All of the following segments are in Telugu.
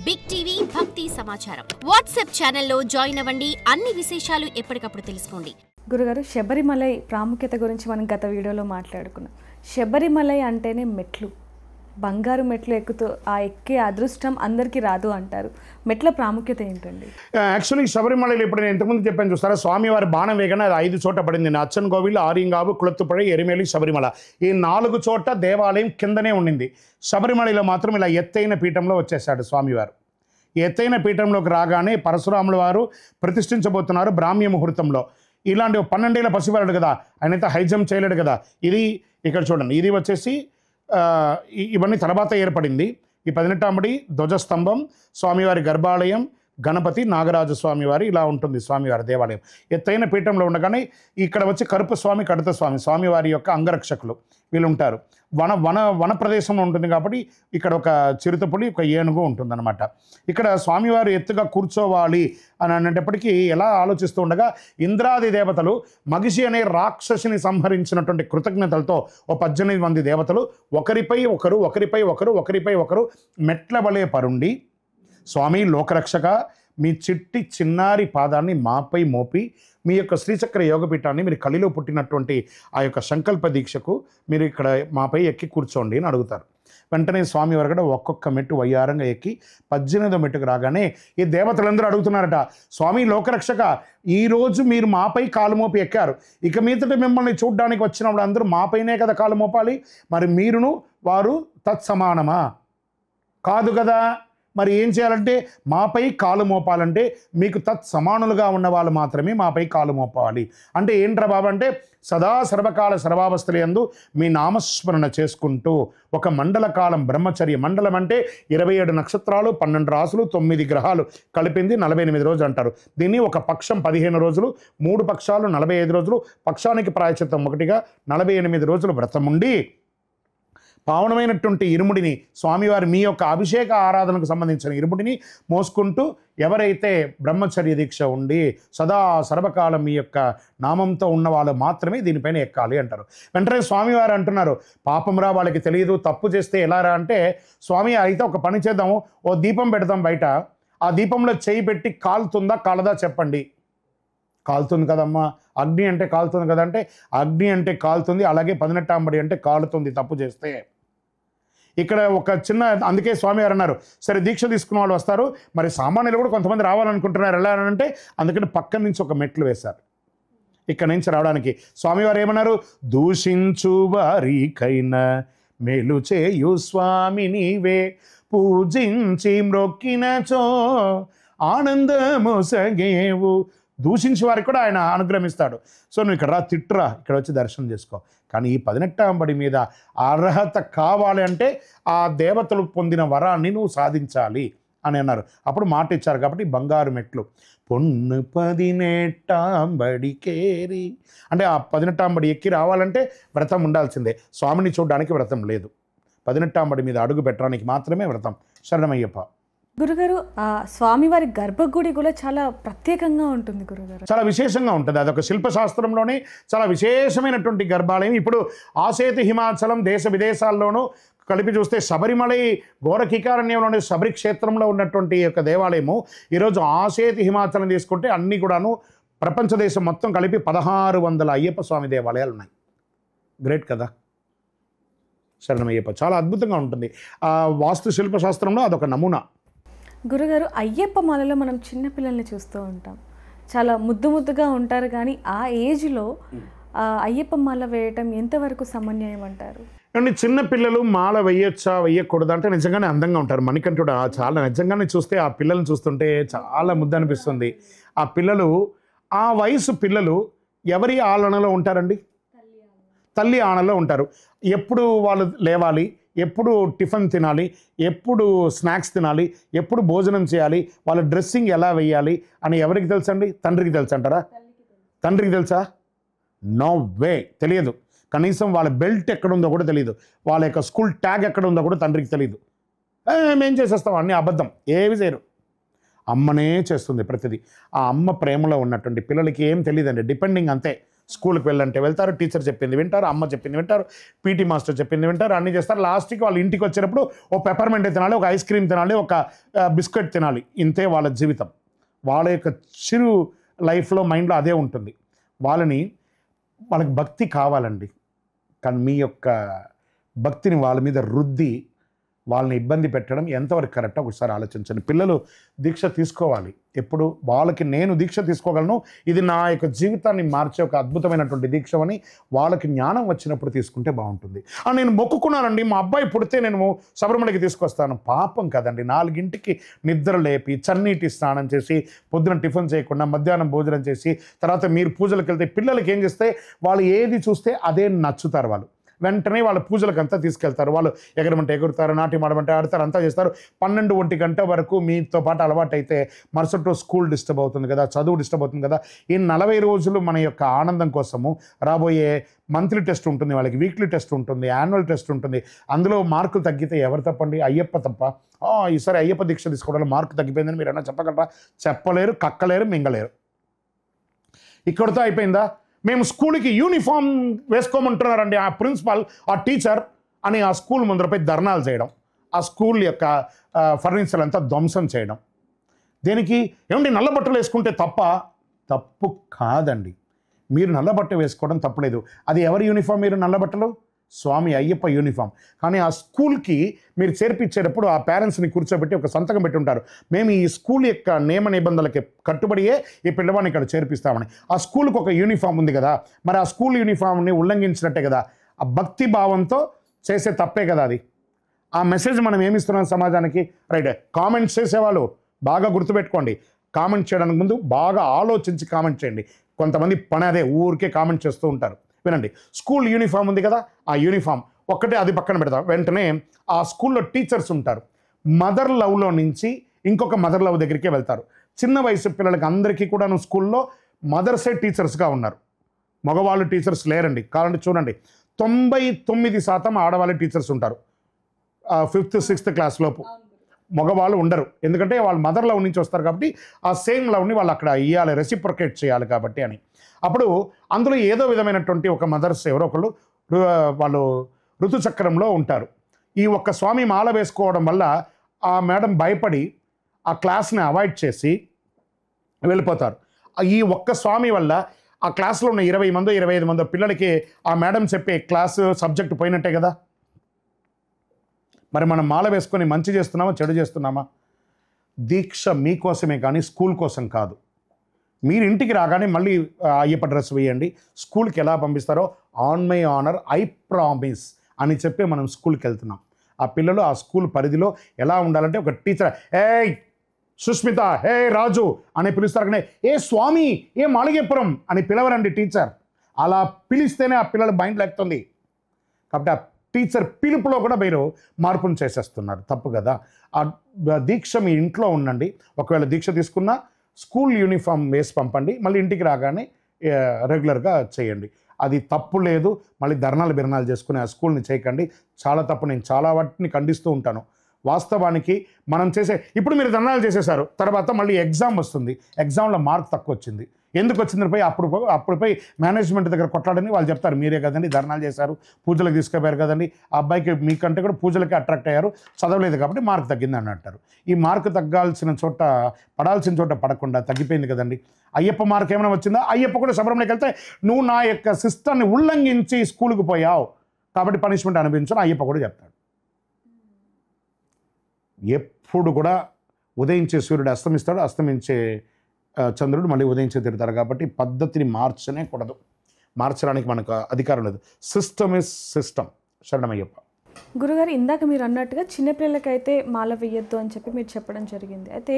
బిగ్ టీవీ భక్తి సమాచారం వాట్సాప్ ఛానల్లో జాయిన్ అవ్వండి. అన్ని విశేషాలు ఎప్పటికప్పుడు తెలుసుకోండి. గురుగారు, శబరిమలై ప్రాముఖ్యత గురించి మనం గత వీడియోలో మాట్లాడుకున్నాం. శబరిమలై అంటేనే మెట్లు, బంగారు మెట్లు ఎక్కుతూ ఆ ఎక్కే అదృష్టం అందరికీ రాదు అంటారు. మెట్ల ప్రాముఖ్యత ఏంటండి? యాక్చువల్లీ శబరిమలలో ఇప్పుడు నేను ఇంతకుముందు చెప్పాను చూస్తారా, స్వామివారి బాణం వేగన అది 5 చోట పడింది. అచ్చన్ కోవిల్, ఆరింగావు, కుళత్తుపడి, ఎరిమేలి, శబరిమల. ఈ 4 చోట దేవాలయం కిందనే ఉండింది. శబరిమలలో మాత్రం ఇలా ఎత్తైన పీఠంలో వచ్చేసాడు స్వామివారు. ఎత్తైన పీఠంలోకి రాగానే పరశురాముల వారు ప్రతిష్ఠించబోతున్నారు బ్రాహ్మ్య ముహూర్తంలో. ఇలాంటి 12 ఏళ్ల పసివాడు కదా, ఆయనైతే హై జంప్ చేయలేడు కదా. ఇది ఇక్కడ చూడండి, ఇది వచ్చేసి ఇవన్నీ తర్వాత ఏర్పడింది. ఈ 18వ ధ్వజస్తంభం, స్వామివారి గర్భాలయం, గణపతి, నాగరాజు స్వామివారి ఇలా ఉంటుంది స్వామివారి దేవాలయం. ఎత్తైన పీఠంలో ఉండగానే ఇక్కడ వచ్చి కరుపు స్వామి, కడత స్వామి, స్వామివారి యొక్క అంగరక్షకులు వీళ్ళు ఉంటారు. వన ప్రదేశంలో ఉంటుంది కాబట్టి ఇక్కడ ఒక చిరుతపులి, ఒక ఏనుగు ఉంటుందన్నమాట. ఇక్కడ స్వామివారు ఎత్తుగా కూర్చోవాలి అని అనేటప్పటికీ ఎలా ఆలోచిస్తూ ఉండగా ఇంద్రాది దేవతలు మగిషి అనే రాక్షసిని సంహరించినటువంటి కృతజ్ఞతలతో 18 మంది దేవతలు ఒకరిపై ఒకరు మెట్ల వలె పరుండి, స్వామి లోకరక్షక, మీ చిట్టి చిన్నారి పాదాన్ని మాపై మోపి మీ యొక్క శ్రీచక్ర యోగపీఠాన్ని మీరు కలిలో పుట్టినటువంటి ఆ యొక్క సంకల్ప దీక్షకు మీరు ఇక్కడ మాపై ఎక్కి కూర్చోండి అని అడుగుతారు. వెంటనే స్వామివారు కూడా ఒక్కొక్క మెట్టు వయ్యారంగా ఎక్కి 18వ మెట్టుకు రాగానే ఈ దేవతలందరూ అడుగుతున్నారట, స్వామి లోకరక్షక, ఈరోజు మీరు మాపై కాలు మోపి ఎక్కారు, ఇక మీదట మిమ్మల్ని చూడ్డానికి వచ్చినప్పుడు అందరూ మాపైనే కదా కాలు మోపాలి, మరి మీరును వారు తత్సమానమా? కాదు కదా. మరి ఏం చేయాలంటే మాపై కాలు మోపాలంటే మీకు తత్సమానులుగా ఉన్న వాళ్ళు మాత్రమే మాపై కాలు మోపాలి. అంటే ఏంట్రా బాబు అంటే, సదా సర్వకాల సర్వావస్థలందు మీ నామస్మరణ చేసుకుంటూ ఒక మండల కాలం బ్రహ్మచర్య, మండలం అంటే 27 నక్షత్రాలు, 12 రాసులు, 9 గ్రహాలు కలిపింది 48 రోజులు అంటారు. దీన్ని ఒక పక్షం 15 రోజులు, 3 పక్షాలు 45 రోజులు, పక్షానికి ప్రాయశ్చిత్తం ఒకటిగా 48 రోజులు వ్రతం ఉండి పావనమైనటువంటి ఇరుముడిని, స్వామివారి మీ యొక్క అభిషేక ఆరాధనకు సంబంధించిన ఇరుముడిని మోసుకుంటూ ఎవరైతే బ్రహ్మచర్య దీక్ష ఉండి సదా సర్వకాలం మీ యొక్క నామంతో ఉన్న వాళ్ళు మాత్రమే దీనిపైన ఎక్కాలి అంటారు. వెంటనే స్వామివారు అంటున్నారు, పాపంరా వాళ్ళకి తెలియదు, తప్పు చేస్తే ఎలా రా అంటే, స్వామి అయితే ఒక పని చేద్దాము, ఓ దీపం పెడతాం బయట, ఆ దీపంలో చేయి పెట్టి కాలుతుందా కాలదా చెప్పండి. కాలుతుంది కదమ్మా, అగ్ని అంటే కాలుతుంది కదంటే, అగ్ని అంటే కాలుతుంది, అలాగే 18వ అంటే కాలుతుంది తప్పు చేస్తే. ఇక్కడ ఒక చిన్న, అందుకే స్వామివారు అన్నారు, సరే దీక్ష తీసుకున్న వాళ్ళు వస్తారు, మరి సామాన్యులు కూడా కొంతమంది రావాలనుకుంటున్నారు, ఎలా అంటే అందుకని పక్కన నుంచి ఒక మెట్లు వేశారు ఇక్కడ నుంచి రావడానికి. స్వామివారు ఏమన్నారు, దూషించు వారికైనా మేలు చేయు స్వామి నీవే, పూజించి మ్రొక్కినచో ఆనందము సగేవు. దూషించే వారికి కూడా ఆయన అనుగ్రహిస్తాడు. సో నువ్వు ఇక్కడ రా, తిట్టురా, ఇక్కడ వచ్చి దర్శనం చేసుకో. కానీ ఈ 18వ మీద అర్హత కావాలి అంటే ఆ దేవతలు పొందిన వరాన్ని నువ్వు సాధించాలి అని అన్నారు. అప్పుడు మాట ఇచ్చారు కాబట్టి బంగారు మెట్లు. పొన్ను 18 కేరి అంటే ఆ 18 ఎక్కి రావాలంటే వ్రతం ఉండాల్సిందే. స్వామిని చూడడానికి వ్రతం లేదు, 18 మీద అడుగు పెట్టడానికి మాత్రమే వ్రతం. శరణమయ్యప్ప. గురుగారు, ఆ స్వామివారి గర్భగుడి కూడా చాలా ప్రత్యేకంగా ఉంటుంది గురుగారు, చాలా విశేషంగా ఉంటుంది. అదొక శిల్పశాస్త్రంలోనే చాలా విశేషమైనటువంటి గర్భాలయం. ఇప్పుడు ఆసేతు హిమాచలం దేశ విదేశాల్లోనూ కలిపి చూస్తే శబరిమలై ఘోరకికారణ్యంలోని శబరి క్షేత్రంలో ఉన్నటువంటి యొక్క దేవాలయము ఈరోజు ఆసేతు హిమాచలం తీసుకుంటే అన్నీ కూడాను ప్రపంచ దేశం మొత్తం కలిపి 1600 అయ్యప్ప స్వామి దేవాలయాలు ఉన్నాయి. గ్రేట్ కదా. శరణమయ్యప్ప చాలా అద్భుతంగా ఉంటుంది. ఆ వాస్తు శిల్పశాస్త్రంలో అదొక నమూనా. గురుగారు, అయ్యప్ప మాలలో మనం చిన్నపిల్లల్ని చూస్తూ ఉంటాం, చాలా ముద్దుగా ఉంటారు, కానీ ఆ ఏజ్లో అయ్యప్ప మాల వేయటం ఎంతవరకు సమన్వయం అంటారు? అండి, చిన్నపిల్లలు మాల వేయొచ్చా వేయకూడదు అంటే నిజంగానే అందంగా ఉంటారు. మణికంఠుడు చాలా నిజంగానే చూస్తే ఆ పిల్లల్ని చూస్తుంటే చాలా ముద్దు అనిపిస్తుంది. ఆ పిల్లలు, ఆ వయసు పిల్లలు ఎవరి ఆలనలో ఉంటారండి? తల్లి ఆనలో ఉంటారు. ఎప్పుడు వాళ్ళు లేవాలి, ఎప్పుడు టిఫిన్ తినాలి, ఎప్పుడు స్నాక్స్ తినాలి, ఎప్పుడు భోజనం చేయాలి, వాళ్ళ డ్రెస్సింగ్ ఎలా వేయాలి అని ఎవరికి తెలుసండి? తండ్రికి తెలుసు అంటారా? తండ్రికి తెలుసా? నో వే, తెలియదు. కనీసం వాళ్ళ బెల్ట్ ఎక్కడుందో కూడా తెలియదు, వాళ్ళ యొక్క స్కూల్ ట్యాగ్ ఎక్కడ ఉందో కూడా తండ్రికి తెలియదు. మేం చేసేస్తాం, అన్నీ అబద్ధం, ఏవి చేయరు. అమ్మనే చేస్తుంది ప్రతిదీ. ఆ అమ్మ ప్రేమలో ఉన్నటువంటి పిల్లలకి ఏం తెలియదండి, డిపెండింగ్ అంతే. స్కూల్కి వెళ్ళంటే వెళ్తారు, టీచర్ చెప్పింది వింటారు, అమ్మ చెప్పింది వింటారు, పీటీ మాస్టర్ చెప్పింది వింటారు, అన్నీ చేస్తారు. లాస్ట్కి వాళ్ళు ఇంటికి వచ్చేటప్పుడు ఒక పెప్పర్మెంట్ తినాలి, ఒక ఐస్ క్రీమ్ తినాలి, ఒక బిస్కెట్ తినాలి. ఇంతే వాళ్ళ జీవితం. వాళ్ళ యొక్క చిరు లైఫ్లో మైండ్లో అదే ఉంటుంది. వాళ్ళకి భక్తి కావాలండి, కానీ మీ యొక్క భక్తిని వాళ్ళ మీద రుద్ది వాళ్ళని ఇబ్బంది పెట్టడం ఎంతవరకు కరెక్టో ఒకసారి ఆలోచించండి. పిల్లలు దీక్ష తీసుకోవాలి. ఎప్పుడు వాళ్ళకి నేను దీక్ష తీసుకోగలను, ఇది నా యొక్క జీవితాన్ని మార్చే ఒక అద్భుతమైనటువంటి దీక్ష అని వాళ్ళకి జ్ఞానం వచ్చినప్పుడు తీసుకుంటే బాగుంటుంది. నేను మొక్కుకున్నానండి, మా అబ్బాయి పుడితే నేను శబరిమలకి తీసుకొస్తాను. పాపం కదండి. 4ంటికి నిద్ర లేపి చన్నీటి స్నానం చేసి పొద్దున టిఫిన్ చేయకుండా మధ్యాహ్నం భోజనం చేసి తర్వాత మీరు పూజలకు వెళ్తే పిల్లలకి ఏం చేస్తే వాళ్ళు ఏది చూస్తే అదే నచ్చుతారు. వాళ్ళు వెంటనే వాళ్ళ పూజలకు అంతా తీసుకెళ్తారు. వాళ్ళు ఎగరమంటే ఎగురుతారు, నాట్యం ఆడమంటే ఆడతారు, అంతా చేస్తారు. 12-1 గంట వరకు మీతో పాటు అలవాటు అయితే మరుసటి రోజు స్కూల్ డిస్టర్బ్ అవుతుంది కదా, చదువు డిస్టర్బ్ అవుతుంది కదా. ఈ 40 రోజులు మన యొక్క ఆనందం కోసము రాబోయే మంత్లీ టెస్ట్ ఉంటుంది, వాళ్ళకి వీక్లీ టెస్ట్ ఉంటుంది, యాన్యువల్ టెస్ట్ ఉంటుంది. అందులో మార్కులు తగ్గితే ఎవరు తప్పండి? అయ్యప్ప తప్ప. ఈసారి అయ్యప్ప దీక్ష తీసుకోవడంలో మార్కు తగ్గిపోయిందని మీరు ఏమన్నా చెప్పగలరా? చెప్పలేరు, కక్కలేరు, మింగలేరు. ఇక్కడితో అయిపోయిందా? మేము స్కూల్కి యూనిఫామ్ వేసుకోమంటున్నారండి ఆ ప్రిన్సిపాల్, ఆ టీచర్ అని ఆ స్కూల్ ముందరపై ధర్నాలు చేయడం, ఆ స్కూల్ యొక్క ఫర్నిచర్ అంతా ధ్వంసం చేయడం. దేనికి? ఏమండి నల్ల బట్టలు వేసుకుంటే తప్పు కాదండి. మీరు నల్ల బట్ట వేసుకోవడం తప్పలేదు. అది ఎవరి యూనిఫామ్? మీరు నల్ల బట్టలు స్వామి అయ్యప్ప యూనిఫామ్. కానీ ఆ స్కూల్కి మీరు చేర్పించేటప్పుడు ఆ పేరెంట్స్ని కూర్చోబెట్టి ఒక సంతకం పెట్టి ఉంటారు, మేము ఈ స్కూల్ యొక్క నియమ నిబంధనలకి కట్టుబడియే ఈ పిల్లవాడిని ఇక్కడ చేర్పిస్తామని. ఆ స్కూల్కి ఒక యూనిఫామ్ ఉంది కదా, మరి ఆ స్కూల్ యూనిఫామ్ని ఉల్లంఘించినట్టే కదా. ఆ భక్తి భావంతో చేసే తప్పే కదా అది. ఆ మెసేజ్ మనం ఏమిస్తున్నాం సమాజానికి? రైట్. కామెంట్స్ చేసేవాళ్ళు బాగా గుర్తుపెట్టుకోండి, కామెంట్ చేయడానికి ముందు బాగా ఆలోచించి కామెంట్ చేయండి. కొంతమంది పని అదే, ఊరికే కామెంట్ చేస్తూ ఉంటారు. వినండి, స్కూల్ యూనిఫామ్ ఉంది కదా, ఆ యూనిఫామ్ ఒక్కటే అది పక్కన పెడతాం. వెంటనే ఆ స్కూల్లో టీచర్స్ ఉంటారు, మదర్ లవ్లో నుంచి ఇంకొక మదర్ లవ్ దగ్గరికే వెళ్తారు. చిన్న వయసు పిల్లలకి అందరికీ కూడా స్కూల్లో మదర్సే టీచర్స్గా ఉన్నారు, మగవాళ్ళు టీచర్స్ లేరండి. కావాలంటే చూడండి, 99% ఆడవాళ్ళ టీచర్స్ ఉంటారు 5th 6th క్లాస్ లోపు. మగవాళ్ళు ఉండరు, ఎందుకంటే వాళ్ళు మదర్ లవ్ నుంచి వస్తారు కాబట్టి ఆ సేమ్ లవ్ని వాళ్ళు అక్కడ ఇవ్వాలి, రెసిప్రొకేట్ చేయాలి కాబట్టి అని. అప్పుడు అందులో ఏదో విధమైనటువంటి ఒక మదర్స్ ఎవరో ఒకళ్ళు వాళ్ళు ఋతుచక్రంలో ఉంటారు. ఈ ఒక్క స్వామి మాల వేసుకోవడం వల్ల ఆ మేడం భయపడి ఆ క్లాస్ని అవాయిడ్ చేసి వెళ్ళిపోతారు. ఈ ఒక్క స్వామి వల్ల ఆ క్లాస్లో ఉన్న 20 మందో 25 మందో పిల్లలకి ఆ మేడం చెప్పే క్లాసు సబ్జెక్ట్ పోయినట్టే కదా. మరి మనం మాల వేసుకొని మంచి చేస్తున్నామా, చెడు చేస్తున్నామా? దీక్ష మీకోసమే కానీ స్కూల్ కోసం కాదు. మీరు ఇంటికి రాగానే మళ్ళీ అయ్యప్ప డ్రెస్ వేయండి. స్కూల్కి ఎలా పంపిస్తారో on my honour I promise అని చెప్పి మనం స్కూల్కి వెళ్తున్నాం. ఆ పిల్లలు ఆ స్కూల్ పరిధిలో ఎలా ఉండాలంటే ఒక టీచర్ ఏయ్ సుష్మిత, హే రాజు అని పిలుస్తారు, కానీ ఏ స్వామి, ఏ మాళిగేపురం అని పిలవరండి టీచర్. అలా పిలిస్తేనే ఆ పిల్లల మైండ్ లేస్తుంది. కాబట్టి ఆ టీచర్ పిలుపులో కూడా మీరు మార్పును చేసేస్తున్నారు, తప్పు కదా. ఆ దీక్ష మీ ఇంట్లో ఉండండి. ఒకవేళ దీక్ష తీసుకున్నా స్కూల్ యూనిఫామ్ వేసి పంపండి, మళ్ళీ ఇంటికి రాగానే రెగ్యులర్గా చేయండి. అది తప్పు లేదు. మళ్ళీ ధర్నాలు చేసుకుని ఆ స్కూల్ని చేయకండి, చాలా తప్పు. నేను చాలా వాటిని ఖండిస్తూ ఉంటాను. వాస్తవానికి మనం ఇప్పుడు మీరు ధర్నాలు చేసేసారు, తర్వాత మళ్ళీ ఎగ్జామ్ వస్తుంది, ఎగ్జామ్లో మార్క్ తక్కువ వచ్చింది. ఎందుకు వచ్చింది పోయి అప్పుడుపై మేనేజ్మెంట్ దగ్గర కొట్లాడని వాళ్ళు చెప్తారు, మీరే కదండి ధర్నాలు చేశారు, పూజలకు తీసుకుపోయారు కదండి, ఆ అబ్బాయికి మీకంటే కూడా పూజలకి అట్రాక్ట్ అయ్యారు, చదవలేదు కాబట్టి మార్క్ తగ్గింది అని అంటారు. ఈ మార్క్ తగ్గాల్సిన చోట పడాల్సిన చోట పడకుండా తగ్గిపోయింది కదండి. అయ్యప్ప మార్క్ ఏమైనా వచ్చిందా? అయ్యప్ప కూడా శబరిమలకి వెళ్తే నువ్వు నా యొక్క సిస్టర్ని ఉల్లంఘించి స్కూల్కి పోయావు కాబట్టి పనిష్మెంట్ అనుభవించని అయ్యప్ప కూడా చెప్తాడు. ఎప్పుడు కూడా ఉదయించే సూర్యుడు అస్తమిస్తాడు, అస్తమించే చంద్రుడు మళ్ళీ ఉదయించే తిడతారు. కాబట్టి పద్ధతిని మార్చనే కూడదు, మార్చడానికి మనకు అధికారం లేదు. System is system. శరణమయ్యప్ప. గురుగారు, ఇందాక మీరు అన్నట్టుగా చిన్నపిల్లలకైతే మాల వేయొద్దు అని చెప్పి మీరు చెప్పడం జరిగింది. అయితే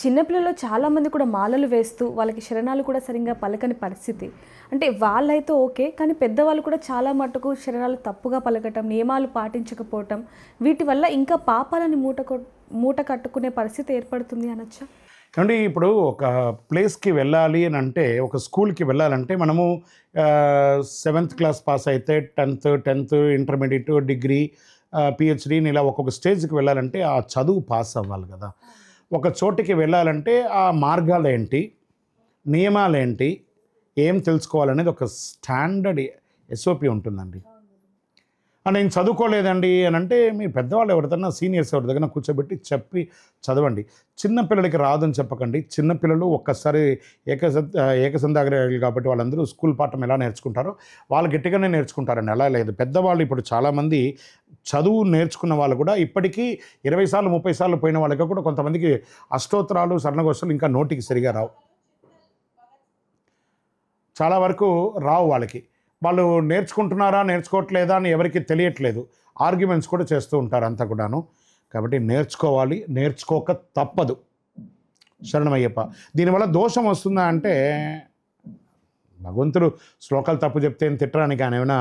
చిన్నపిల్లలు చాలామంది కూడా మాలలు వేస్తూ వాళ్ళకి శరణాలు కూడా సరిగ్గా పలకని పరిస్థితి. అంటే వాళ్ళైతే ఓకే, కానీ పెద్దవాళ్ళు కూడా చాలా మటుకు శరణాలు తప్పుగా పలకటం, నియమాలు పాటించకపోవటం, వీటి వల్ల ఇంకా పాపాలని మూట కట్టుకునే పరిస్థితి ఏర్పడుతుంది అనొచ్చా? అంటే ఇప్పుడు ఒక ప్లేస్కి వెళ్ళాలి అని అంటే, ఒక స్కూల్కి వెళ్ళాలంటే మనము 7th క్లాస్ పాస్ అయితే 10th ఇంటర్మీడియట్, డిగ్రీ, పిహెచ్డీని ఇలా ఒక్కొక్క స్టేజ్కి వెళ్ళాలంటే ఆ చదువు పాస్ అవ్వాలి కదా. ఒక చోటికి వెళ్ళాలంటే ఆ మార్గాలు ఏంటి, నియమాలు ఏంటి, ఏం తెలుసుకోవాలనేది ఒక స్టాండర్డ్ SOP ఉంటుందండి. నేను చదువుకోలేదండి అని అంటే మీ పెద్దవాళ్ళు ఎవరిదన్నా సీనియర్స్ ఎవరి దగ్గర కూర్చోబెట్టి చెప్పి చదవండి. చిన్నపిల్లలకి రాదని చెప్పకండి. చిన్నపిల్లలు ఒక్కసారి ఏకసంధాగ్రహాలు కాబట్టి వాళ్ళందరూ స్కూల్ పాఠం ఎలా నేర్చుకుంటారో వాళ్ళు గట్టిగానే నేర్చుకుంటారండి. అలా లేదు. పెద్దవాళ్ళు ఇప్పుడు చాలామంది చదువు నేర్చుకున్న వాళ్ళు కూడా ఇప్పటికీ 20 సార్లు 30 సార్లు పోయిన వాళ్ళకి కూడా కొంతమందికి అష్టోత్తరాలు శరణఘోషాలు ఇంకా నోటికి సరిగా రావు. చాలా వరకు రావు వాళ్ళకి. వాళ్ళు నేర్చుకుంటున్నారా నేర్చుకోవట్లేదా అని ఎవరికి తెలియట్లేదు. ఆర్గ్యుమెంట్స్ కూడా చేస్తూ ఉంటారు అంతా కూడాను. కాబట్టి నేర్చుకోవాలి, నేర్చుకోక తప్పదు. శరణమయ్యప్ప. దీనివల్ల దోషం వస్తుందా అంటే భగవంతుడు శ్లోకాలు తప్పు చెప్తే ఏం తిట్టడానికి ఆయన ఏమైనా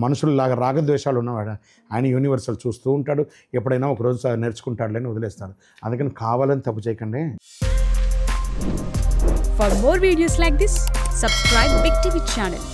మనుషుల్లాగా రాగద్వేషాలు ఉన్నవాడు. ఆయన యూనివర్సల్ చూస్తూ ఉంటాడు. ఎప్పుడైనా ఒకరోజు నేర్చుకుంటాడులే అని వదిలేస్తాడు. అందుకని కావాలని తప్పు చేయకండి. For more videos like this, subscribe Big TV channel.